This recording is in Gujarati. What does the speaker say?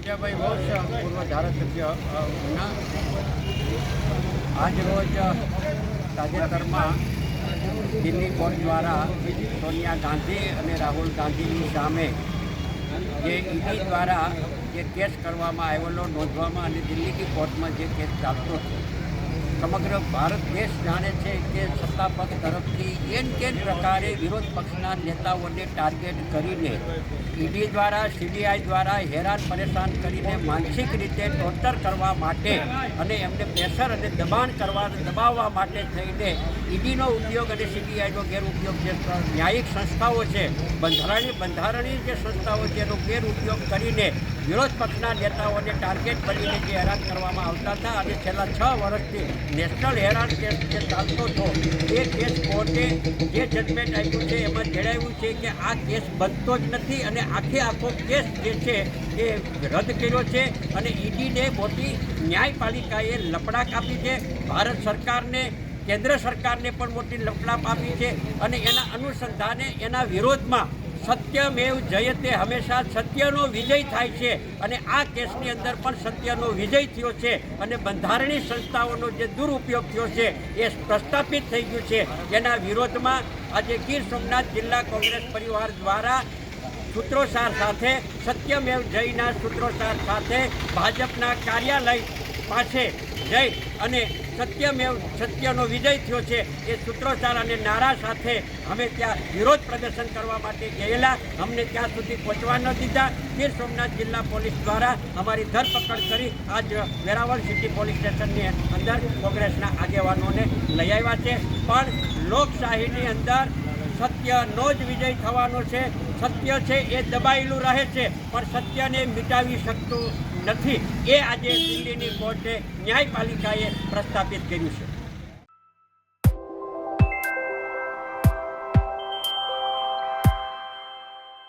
વિજયભાઈ બોસ પૂર્વ ધારાસભ્ય ઉના આજરોજ તાજેતરમાં દિલ્હી કોર્ટ દ્વારા સોનિયા ગાંધી અને રાહુલ ગાંધીની સામે જે ઈડી દ્વારા જે કેસ કરવામાં આવેલો નોંધવામાં અને દિલ્હીની કોર્ટમાં જે કેસ ચાલતો હતો, સમગ્ર ભારત દેશ જાણે છે કે સત્તા પક્ષ તરફથી એન કેન પ્રકારે વિરોધ પક્ષના નેતાઓને ટાર્ગેટ કરીને ઈડી દ્વારા સીબીઆઈ દ્વારા હેરાન પરેશાન કરીને માનસિક રીતે ટોર્ચર કરવા માટે અને એમને પ્રેશર અને દબાવવા માટે થઈને ઈડીનો ઉપયોગ અને સીબીઆઈનો ગેરઉપયોગ જે ન્યાયિક સંસ્થાઓ છે, બંધારણીય જે સંસ્થાઓ છે એનો ગેરઉપયોગ કરીને વિરોધ પક્ષના નેતાઓને ટાર્ગેટ બનીને જે હેરાન કરવામાં આવતા હતા અને છેલ્લા 6 વર્ષથી નેશનલ હેરાન કેસ જે ચાલતો હતો એ કેસ કોર્ટે જે જજમેન્ટ આપ્યું છે એમાં જણાવ્યું છે કે આ કેસ બનતો જ નથી અને આખો કેસ જે છે એ રદ કર્યો છે અને ઈડીને મોટી ન્યાયપાલિકાએ લપડાક આપી છે. ભારત સરકારને, કેન્દ્ર સરકારને પણ મોટી લપડાક આપી છે અને એના અનુસંધાને એના વિરોધમાં સત્યમેવ જયતે, હંમેશા સત્યનો વિજય થાય છે અને આ કેસની અંદર પણ સત્યનો વિજય થયો છે અને બંધારણીય સંસ્થાઓનો જે દુરુપયોગ થયો છે એ પ્રસ્થાપિત થઈ ગયું છે. એના વિરોધમાં આજે ગીર સોમનાથ જિલ્લા કોંગ્રેસ પરિવાર દ્વારા સૂત્રોચ્ચાર સાથે, સત્યમેવ જયના સૂત્રોચ્ચાર સાથે ભાજપના કાર્યાલય પાસે જઈ અને સત્યનો વિજય થયો છે એ સૂત્રોચ્ચાર અને નારા સાથે અમે ત્યાં વિરોધ પ્રદર્શન કરવા માટે ગયેલા. અમને ત્યાં સુધી પહોંચવા ન દીધા. ગીર સોમનાથ જિલ્લા પોલીસ દ્વારા અમારી ધરપકડ કરી આજ વેરાવળ સિટી પોલીસ સ્ટેશનની અંદર કોંગ્રેસના આગેવાનોને લઈ આવ્યા છે. પણ લોકશાહીની અંદર સત્યનો જ વિજય થવાનો છે. સત્ય છે એ દબાયેલું રહે છે પણ સત્યને મિટાવી શકતું નથી. એ આજે દિલ્હીની કોર્ટે ન્યાયપાલિકાએ પ્રસ્થાપિત કર્યું છે.